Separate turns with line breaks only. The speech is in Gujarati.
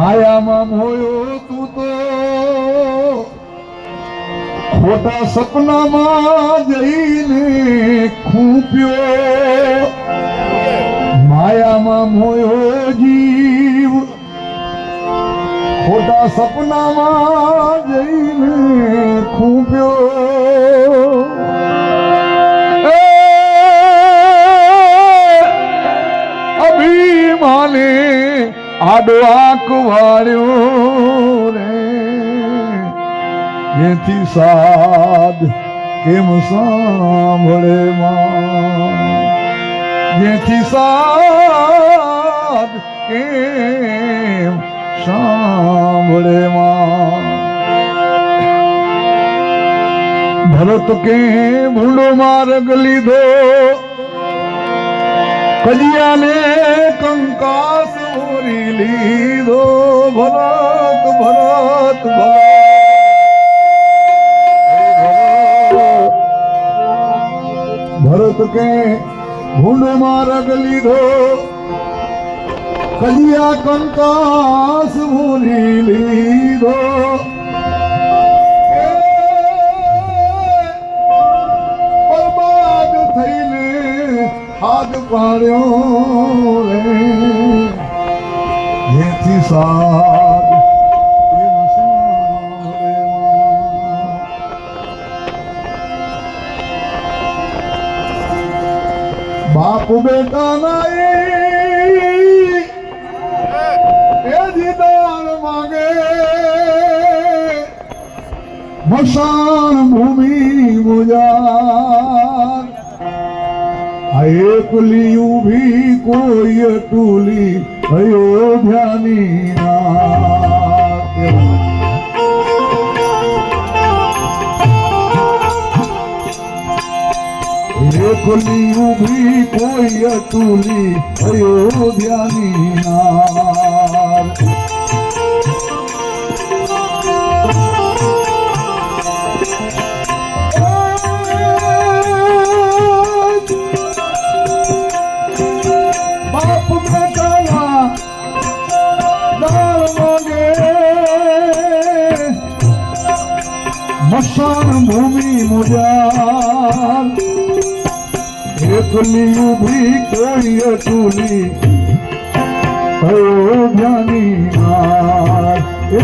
માયામાં મોયો તું તો ખોટા સપનામાં જઈને ખૂંપ્યો માયામાં મોયો જીવ ખોટા સપનામાં જઈને ખૂંપ્યો અભિમાને આડો આંખ વાળ્યો રે જેથી સાદ કેમ સાંભળે માં જેથી સાદ કેમ સાંભળે માં ભરત કે ભૂંડો માર્ગ લીધો કજિયાને કંકાસ ઓરી લીધો ભરત ભરત ભરત કે ભૂંડ માર્ગ લીધો કજિયા કંકાસ ઓરી લીધો બરબાદ થઈને હાથ પાડ્યો રે જેથી સાદ બાપ બેટા નહીં એ દીદાર માંગે મશાન ભૂમિ મુજાર એકલી ઉભી કોઈ ટૂલી અયોધ્યાની એકલી ઉભી કોઈ ટૂલી અયોધ્યાની નાર મશાન ભૂમિ મુજાર એકલી ઉભી કોઈ અટૂલી અયોધ્યાની નાર